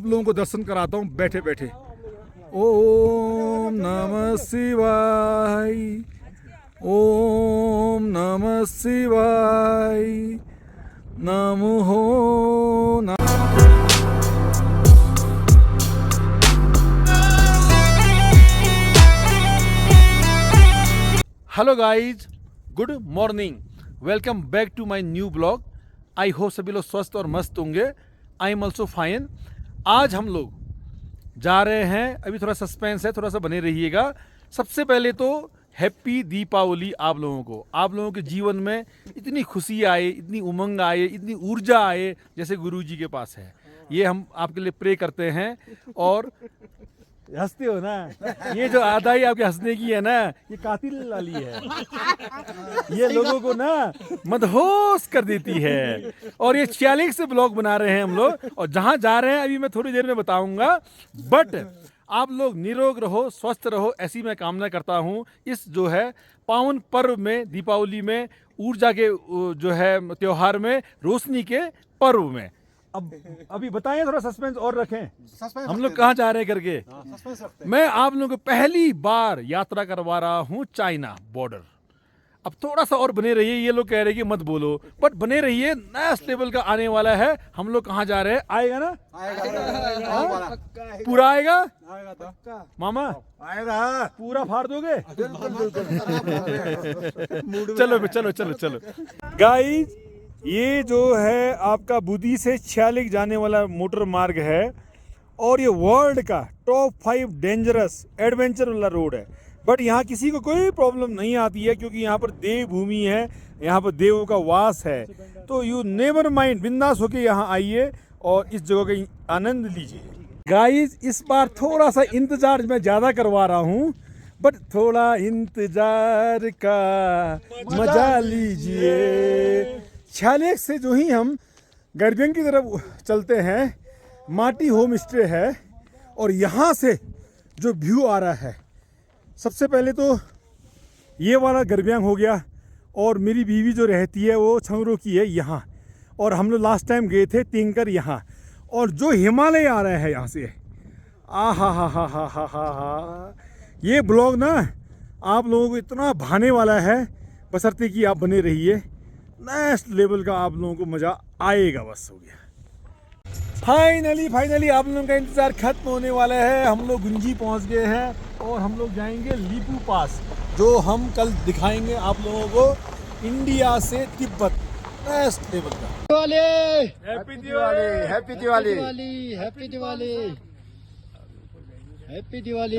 आप लोगों को दर्शन कराता हूँ बैठे बैठे। ओम नमः शिवाय, ओम नमः शिवाय, नमो नमः। Hello guys, good morning, welcome back to my new blog. I hope सभी लोग स्वस्थ और मस्त होंगे। I am also fine. आज हम लोग जा रहे हैं, अभी थोड़ा सस्पेंस है, थोड़ा सा बने रहिएगा। सबसे पहले तो हैप्पी दीपावली आप लोगों को। आप लोगों के जीवन में इतनी खुशी आए, इतनी उमंग आए, इतनी ऊर्जा आए जैसे गुरु जी के पास है। ये हम आपके लिए प्रे करते हैं। और हंसते हो ना, ये जो आधा ही आपके हंसने की है ना, ये कातिल वाली है। ये लोगों को ना मदहोश कर देती है। और ये 46 से ब्लॉग बना रहे हैं हम लोग, और जहां जा रहे हैं अभी मैं थोड़ी देर में बताऊंगा। बट आप लोग निरोग रहो, स्वस्थ रहो, ऐसी मैं कामना करता हूं। इस जो है पावन पर्व में, दीपावली में, ऊर्जा के जो है त्योहार में, रोशनी के पर्व में। अब अभी बताएं, थोड़ा सस्पेंस और रखें। हम लोग कहाँ जा रहे हैं करके। मैं आप लोगों को पहली बार यात्रा करवा रहा हूँ चाइना बॉर्डर। अब थोड़ा सा और बने रहिए। ये लोग कह रहे हैं कि मत बोलो, बट बने रहिए। नया लेवल का आने वाला है। हम लोग कहाँ जा रहे हैं, आएगा ना? आएगा। पूरा आएगा? मामा आएगा। पूरा फाड़ दोगे? चलो चलो चलो चलो गाइज, ये जो है आपका बुद्धि से 46 जाने वाला मोटर मार्ग है, और ये वर्ल्ड का टॉप 5 डेंजरस एडवेंचर वाला रोड है। बट यहाँ किसी को कोई प्रॉब्लम नहीं आती है, क्योंकि यहाँ पर देव भूमि है, यहाँ पर देवों का वास है। तो यू नेवर माइंड, बिंदास होके यहाँ आइए और इस जगह का आनंद लीजिए। गाइस, इस बार थोड़ा सा इंतजार मैं ज़्यादा करवा रहा हूँ, बट थोड़ा इंतजार का मजा लीजिए। 46 से जो ही हम गर्बियन की तरफ चलते हैं, माटी होम स्टे है, और यहाँ से जो व्यू आ रहा है, सबसे पहले तो ये वाला गर्बियांग हो गया। और मेरी बीवी जो रहती है वो छंगरो की है यहाँ, और हम लोग लास्ट टाइम गए थे तिंकर यहाँ। और जो हिमालय आ रहा है यहाँ से, आ हा, ये ब्लॉग ना आप लोगों को इतना भाने वाला है, बशर्ते कि आप बने रहिए। नेक्स्ट लेवल का आप लोगों को मजा आएगा। बस हो गया। फाइनली आप लोगों का इंतजार खत्म होने वाला है। हम लोग गुंजी पहुंच गए हैं, और हम लोग जाएंगे लीपू पास, जो हम कल दिखाएंगे आप लोगों को। इंडिया से तिब्बत, नेक्स्ट लेवल का। Happy Diwali, happy Diwali, happy Diwali, happy Diwali.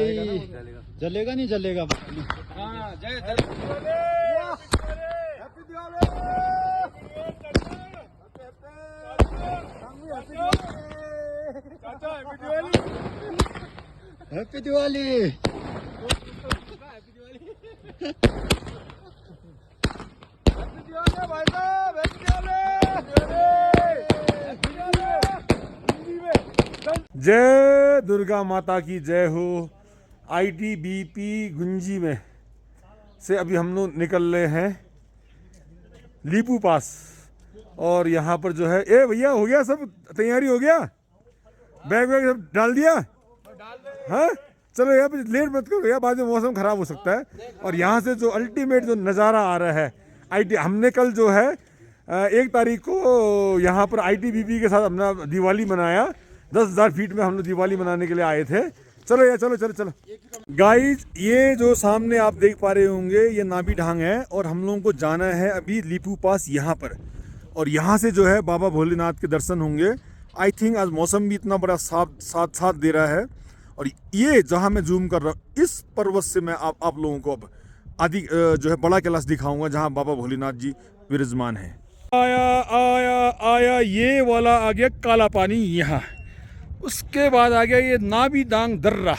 जलेगा नहीं जलेगा? हाँ, जय हैप्पी दिवाली। हैप्पी दिवाली। भाई साहब, जय दुर्गा माता की जय हो। ITBP गुंजी में से अभी हम लोग निकल रहे हैं लीपू पास। और यहाँ पर जो है, ए भैया हो गया सब, तैयारी हो गया, बैग वैग सब डाल दिया? हाँ, चलो यहाँ पे लेट मत करो यार, बाद में मौसम खराब हो सकता है। और यहाँ से जो अल्टीमेट जो नज़ारा आ रहा है, हमने कल जो है 1 तारीख को यहाँ पर ITBP के साथ अपना दिवाली मनाया। 10,000 फीट में हम लोग दिवाली मनाने के लिए आए थे। चलो यार, चलो चलो चलो गाइज, ये जो सामने आप देख पा रहे होंगे, ये नाभी ढांग है, और हम लोगों को जाना है अभी लीपू पास यहाँ पर। और यहाँ से जो है बाबा भोलेनाथ के दर्शन होंगे। आई थिंक आज मौसम भी इतना बड़ा साथ दे रहा है। और ये जहाँ मैं जूम कर रहा हूँ, इस पर्वत से मैं आप लोगों को अब आदि जो है बड़ा कैलाश दिखाऊंगा, जहाँ बाबा भोलेनाथ जी विराजमान है। आया ये वाला आ गया काला पानी यहाँ। उसके बाद आ गया ये नाभी दांग दर्रा।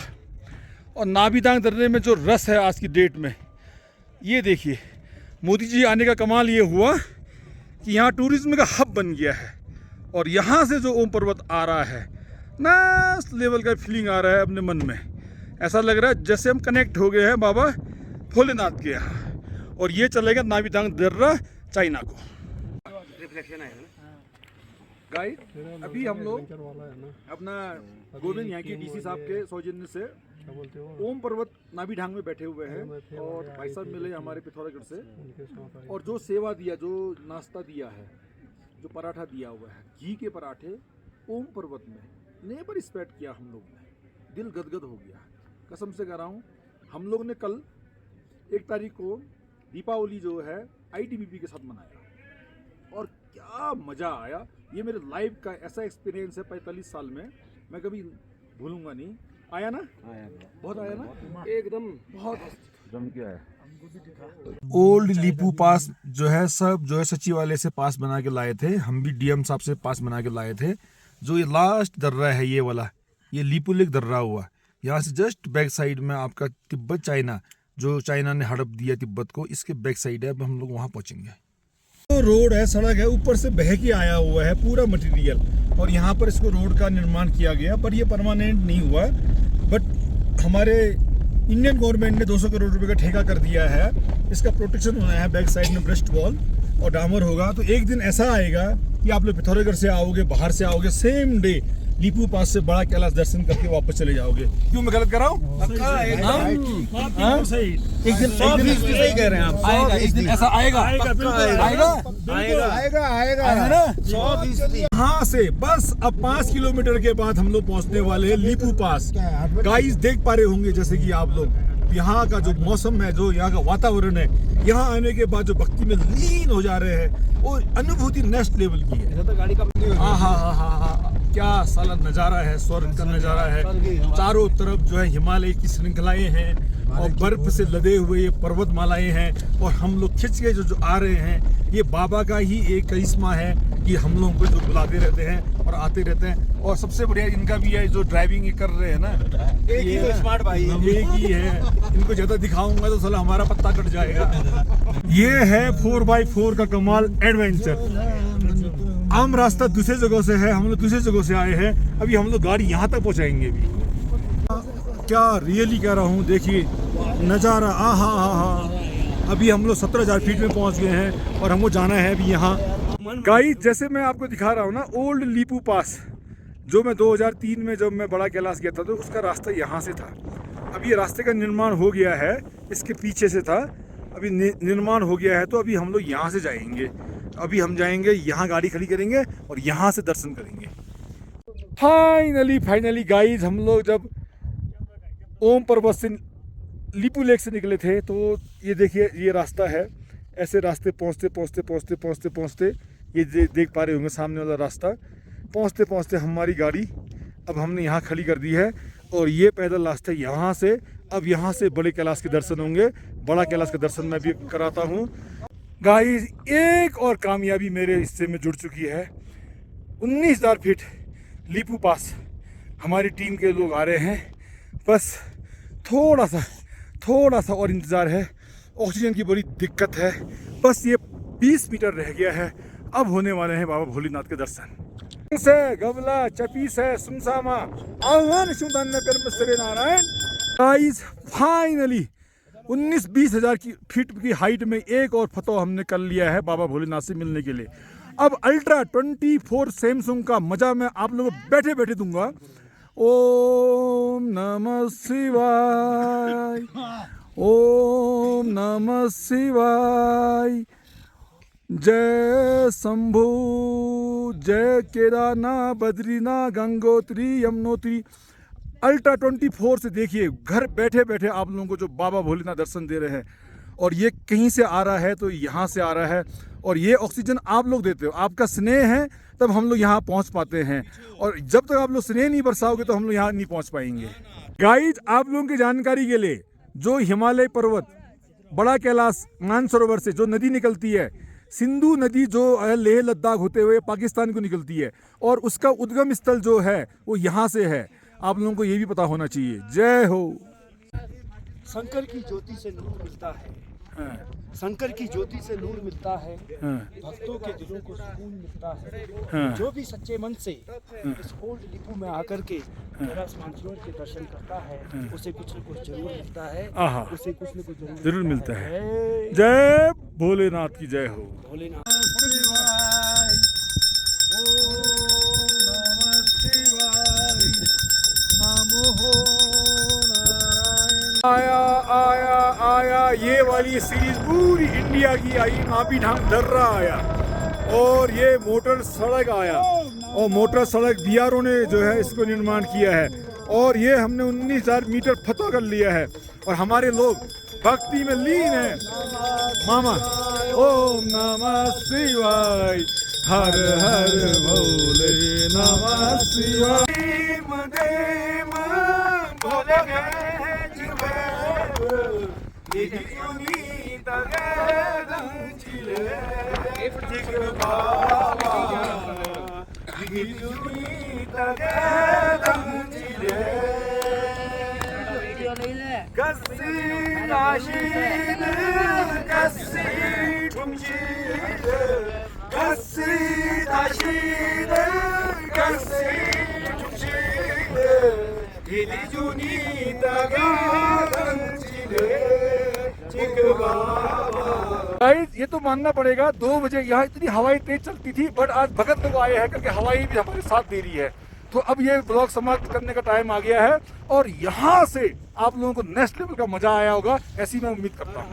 और नाभी दांग दर्रे में जो रस है आज की डेट में, ये देखिए, मोदी जी आने का कमाल ये हुआ कि यहाँ टूरिज्म का हब बन गया है। और यहाँ से जो ओम पर्वत आ रहा है, नेक्स्ट लेवल का फीलिंग आ रहा है अपने मन में। ऐसा लग रहा है जैसे हम कनेक्ट हो गए हैं बाबा भोलेनाथ के यहाँ। और ये चलेगा नाभी दांग दर्रा चाइना को। रिफ्लेक्शन है गाइड अभी हम लोग अपना गोविंद यहाँ के डीसी साहब के सौजन्य से ओम पर्वत नाभि ढांग में बैठे हुए हैं और भाई साहब मिले हमारे पिथौरागढ़ से और जो सेवा दिया, जो नाश्ता दिया है, जो पराठा दिया हुआ है, घी के पराठे ओम पर्वत में नेवर एक्सपेक्ट किया हम लोग ने, दिल गदगद हो गया। कसम से कह रहा हूँ, हम लोग ने कल 1 तारीख को दीपावली जो है ITBP के साथ मनाया और क्या मज़ा आया। ये मेरे लाइफ का ऐसा एक्सपीरियंस है 45 साल में, मैं कभी भूलूंगा नहीं। आया ना? आया, बहुत आया ना, एकदम बहुत जम के आया। ओल्ड लीपू पास जो है सब जो है सचिवालय से पास बना के लाए थे, हम भी DM साहब से पास बना के लाए थे। जो ये लास्ट दर्रा है ये वाला, ये लीपू लेक दर्रा हुआ, यहाँ से जस्ट बैक साइड में आपका तिब्बत चाइना, जो चाइना ने हड़प दिया तिब्बत को, इसके बैक साइड है। अब हम लोग वहाँ पहुँचेंगे। तो रोड है, सड़क है, ऊपर से बह के आया हुआ है पूरा मटेरियल और यहाँ पर इसको रोड का निर्माण किया गया, पर ये परमानेंट नहीं हुआ। बट हमारे इंडियन गवर्नमेंट ने 200 करोड़ रुपए का ठेका कर दिया है। इसका प्रोटेक्शन होना है, बैक साइड में ब्रेस्ट वॉल और डामर होगा। तो एक दिन ऐसा आएगा कि आप लोग पिथौरागढ़ से आओगे, बाहर से आओगे, सेम डे लीपू पास से बड़ा कैलाश दर्शन करके वापस चले जाओगे। क्यों मैं गलत कर रहा हूँ? एक दिन सही कह रहे हैं आप। आएगा एक दिन ऐसा आएगा, आएगा ना 100%। यहाँ से बस अब 5 किलोमीटर के बाद हम लोग पहुँचने वाले हैं लीपू पास। गाइस देख पा रहे होंगे जैसे कि आप लोग यहाँ का जो मौसम है, जो यहाँ का वातावरण है, यहाँ आने के बाद जो भक्ति में लीन हो जा रहे हैं, वो अनुभूति नेक्स्ट लेवल की है। हाँ, क्या साला नज़ारा है, स्वर्ग का नज़ारा है। चारों तरफ जो है हिमालय की श्रृंखलाएं हैं और बर्फ से लदे हुए ये पर्वतमालाएं हैं और हम लोग खिंच के जो आ रहे हैं, ये बाबा का ही एक करिश्मा है कि हम लोगों को जो बुलाते रहते हैं और आते रहते हैं। और सबसे बढ़िया इनका भी है, जो ड्राइविंग ये कर रहे हैं ना, एक ही तो स्मार्ट भाई, एक ही है। इनको ज़्यादा दिखाऊंगा तो साला हमारा पत्ता कट जाएगा। ये है 4x4 का कमाल एडवेंचर। आम रास्ता दूसरे जगह से है, हम लोग दूसरे जगह से आए हैं। अभी हम लोग गाड़ी यहाँ तक पहुँचाएंगे भी। क्या रियली कह रहा हूँ, देखिए नज़ारा, आहा। अभी हम लोग 17,000 फीट में पहुँच गए हैं और हमको जाना है अभी यहाँ। गाइस जैसे मैं आपको दिखा रहा हूँ ना, ओल्ड लीपू पास जो मैं 2003 में जब मैं बड़ा कैलाश गया था तो उसका रास्ता यहाँ से था। अभी ये रास्ते का निर्माण हो गया है, इसके पीछे से था, अभी निर्माण हो गया है। तो अभी हम लोग यहाँ से जाएंगे। अभी हम जाएंगे, यहाँ गाड़ी खड़ी करेंगे और यहाँ से दर्शन करेंगे। फाइनली गाइस हम लोग जब ओम पर्वत से लीपू लेक से निकले थे तो ये देखिए ये रास्ता है। ऐसे रास्ते पहुँचते ये देख पा रहे होंगे सामने वाला रास्ता। पहुँचते हमारी गाड़ी अब हमने यहाँ खड़ी कर दी है और ये पैदल रास्ता यहाँ से, अब यहाँ से बड़े कैलाश के दर्शन होंगे। बड़ा कैलाश का दर्शन मैं भी कराता हूँ। गाइस एक और कामयाबी मेरे हिस्से में जुड़ चुकी है। 19,000 फीट लीपू पास हमारी टीम के लोग आ रहे हैं। बस थोड़ा सा और इंतज़ार है। ऑक्सीजन की बड़ी दिक्कत है। बस ये 20 मीटर रह गया है, अब होने वाले हैं बाबा भोलेनाथ के दर्शन। से गवला चपी से सुनसामा आह्वान सुदान नारायण। गाइस फाइनली 19-20 हज़ार की फीट की हाइट में एक और फतह हमने कर लिया है बाबा भोलेनाथ से मिलने के लिए। अब अल्ट्रा 24 सैमसंग का मजा मैं आप लोगों को बैठे बैठे दूंगा। ओम नमः शिवाय, ओम नमः शिवाय। जय शंभू, जय केदारनाथ, बद्रीनाथ, गंगोत्री, यमुनोत्री। अल्ट्रा 24 से देखिए घर बैठे बैठे आप लोगों को जो बाबा भोलेनाथ दर्शन दे रहे हैं। और ये कहीं से आ रहा है तो यहाँ से आ रहा है और ये ऑक्सीजन आप लोग देते हो, आपका स्नेह है तब हम लोग यहाँ पहुँच पाते हैं। और जब तक आप लोग स्नेह नहीं बरसाओगे तो हम लोग यहाँ नहीं पहुँच पाएंगे। गाइज आप लोगों की जानकारी के लिए, जो हिमालय पर्वत बड़ा कैलाश मानसरोवर से जो नदी निकलती है, सिंधु नदी जो लेह लद्दाख होते हुए पाकिस्तान को निकलती है और उसका उद्गम स्थल जो है वो यहाँ से है। आप लोगों को ये भी पता होना चाहिए। जय हो। शंकर की ज्योति से नूर मिलता है। शंकर की ज्योति से नूर मिलता है। भक्तों के दिलों को सुकून मिलता है। जो भी सच्चे मन से इस ओल्ड लीपू में आकर के कैलाश मानसरोवर के दर्शन करता है, उसे कुछ न कुछ जरूर मिलता है। उसे कुछ न कुछ जरूर मिलता है। जय भोलेनाथ की जय हो। भोलेनाथ। आया आया आया, ये वाली सीरीज पूरी इंडिया की आई। नाभी ढांग दर्रा आया और ये मोटर सड़क आया, और मोटर सड़क बीआरओ ने जो है इसको निर्माण किया है, और ये हमने 19,000 मीटर फतह कर लिया है, और हमारे लोग भक्ति में लीन है। मामा ओम नमः शिवाय, हर हर भोले नमः शिवाय। गाइस, ये तो मानना पड़ेगा 2 बजे यहाँ इतनी हवाई तेज चलती थी, बट आज भगत लोग आए हैं क्योंकि हवाई भी हमारे साथ दे रही है। तो अब ये ब्लॉग समाप्त करने का टाइम आ गया है, और यहाँ से आप लोगों को नेक्स्ट लेवल का मजा आया होगा, ऐसी मैं उम्मीद करता हूँ।